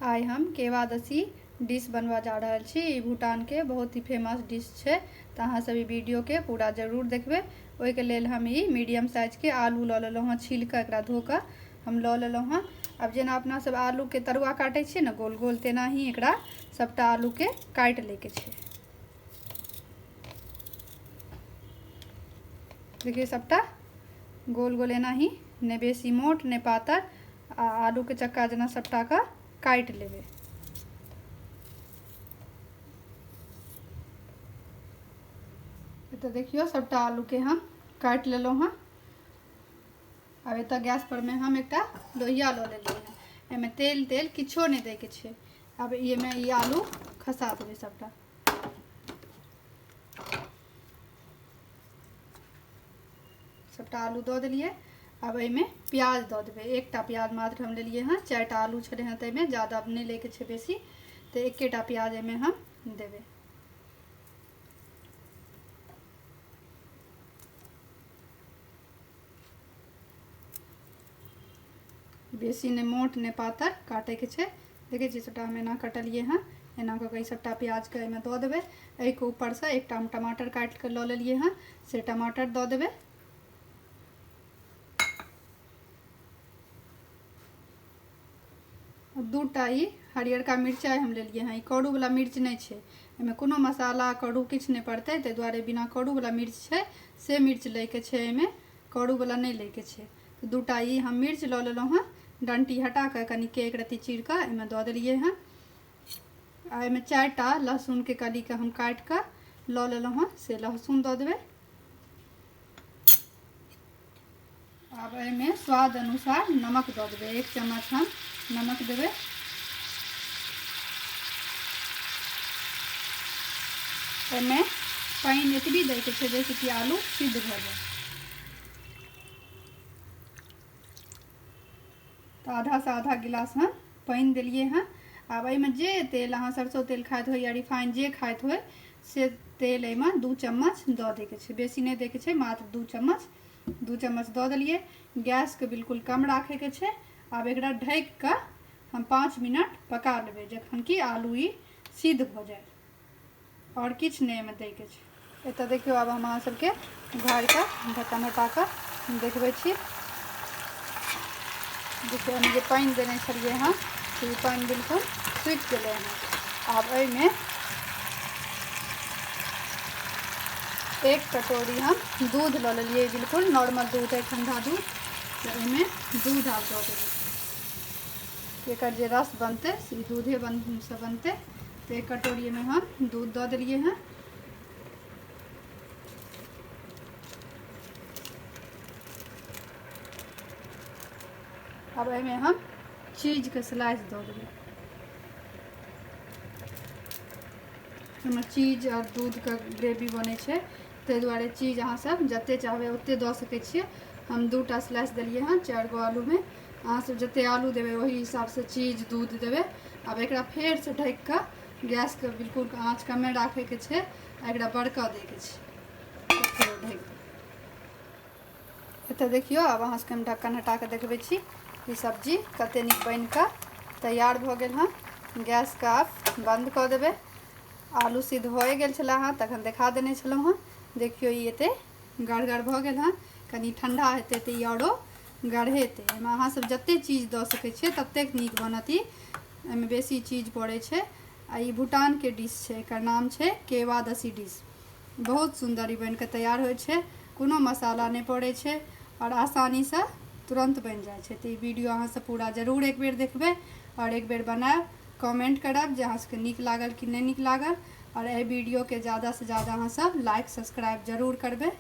आइ हम केवादशी डिश बनवा जा रहल छी। भूटान के बहुत ही फेमस डिश है, तो अहाँ सब वीडियो के पूरा जरूर देखबे। ओहि के लेल हम मीडियम साइज के आलू ल लेलहुँ हाँ, छील के एकरा धो के हम ल लेलहुँ हाँ। अब जेना अपना सब आलू के तरुआ काटे छियै ना गोल गोल, तेना ही एकरा सबटा आलू के काट ले के छै। देखिए सबटा गोल गोल एना ही, ने बेसी मोट ने पातर, आलू के चक्का जना सबटा का काट लेबे। तो देखियो सबटा आलू के हम काट लेलहुँ हाँ। अब एत गैस पर में हम एक लोहिया ल लेलिए हैं, एमे तेल तेल किछो नहीं दे के छै। अब ये में ये आलू खसा देबे सबटा। सबटा आलू दो दिलिए। अब एमे प्याज दो देबे, एकटा प्याज मात्र हम ले लिए हैं, 4टा आलू छले हैं, तो ज़्यादा नहीं लेके छे बेसी, तो एकेटा प्याज एमे हम देबे। बेसी ने मोट ने पातर काटे के छे। देखे छी सबटा हम एना कटलिए हैं, एना कऽ सबटा प्याज के एमे दो देबे। एहि के ऊपर से एकटा हम टमाटर काट के ल लेलिए हैं, से टमाटर दो देबे। दूटा हरियरका मिर्चाई हम ले लिए हैं, करू वाला मिर्च नहीं छे, एमे कोनो मसाला करू किछ नहीं पड़ते, ते दुआरे बिना करू वाला मिर्च छे से मिर्च ले के छे, एमे करू वाला नहीं ले के छे। तो दूटा हम मिर्च ल लेलहुँ हैं, डंटी हटा के कनी के एक रत्ती चीर के एमे दो दिलिए हैं। आ एमे 4टा लहसुन के कली के हम काट के ल लेलहुँ हैं, से लहसुन दो देबे। अब एमे स्वाद अनुसार नमक दो देबे, 1 चम्मच हम नमक देबे। एमे पानी एतबी दे के छै जैसे कि आलू सिद्ध भ जाए। तो आधा से आधा गिलास हम पानी दिलिए हैं। अब एमे जे तेल अहाँ सरसों तेल खाइत हो या रिफाइन जे खाइत हो, से तेल एमे 2 चम्मच दो दे के छै, बेसी नहीं दे के छै, मात्र 2 चम्मच दो दिलिए। गैस के बिल्कुल कम रखे के छै। अब एकरा ढक के हम 5 मिनट पका लेबे, जखन कि आलू सिद्ध हो जाए, और किछ नहीं एमे दे के छै। एत देखियो अब हम अहाँ सबके उघार के ढक्कन हटा के देखबे छी। देखिए हम जे पानी देने छलिए हाँ, तो ये पानी बिल्कुल सूख गए हैं। अब एमे 1 कटोरी हम दूध ल लेलिए, बिल्कुल नॉर्मल दूध है, ठंडा दूध। तो एमे दूध आप दो देबे, एकर जे रस बनते से दूधे से बनते। तो 1 कटोरी में हम दूध दो दिलिए हैं। अब एमे हम चीज के स्लाइस दो देबे। चीज और दूध का ग्रेवी बने छे, ते दुआरे चीज अहाँ सब जते चाहबे ओते दो सके छिए। हम 2टा स्लाइस दिलिए हैं 4 गो आलू में, अहाँ सब जते आलू देबे वही हिसाब से चीज दूध देबे। अब एकरा फेर से ढक के गैस के बिल्कुल आँच कमे रखे के छे, एकरा बड़का दे के छे। फेर ढक एत देखियो अब अहाँ सबके हम ढक्कन हटा के देखबे छी, ई सब्जी कते नीक बन के तैयार भ गेल हाँ। गैस के आप बंद कर देबे। आलू सिद्ध हो गेल छला हाँ, तखन देखा देने छलहुँ हाँ। देखियो ई एते गढ़ भ गेल हाँ, कनी ठंडा हेते तो ई औरो गढ़ेते। एमे अहाँ सब जते चीज दो सके छिए ततेक नीक बनत। एमे बेसी चीज पड़े छे। आ ई भूटान के डिश छे, एकर नाम छे केवादशी डिश। बहुत सुंदर ई बन के तैयार होय छे, कोनो मसाला नहीं पड़े छे, और आसानी से तुरंत बन जाए छे। तो ई वीडियो अहाँ सब पूरा जरूर एक बेर देखबे, और एक बेर बनाएब, कमेंट करब जे अहाँ सबके नीक लागल कि नहीं नीक लागल। और ए वीडियो के ज़्यादा से ज़्यादा अहाँ सब लाइक सब्सक्राइब जरूर करबे।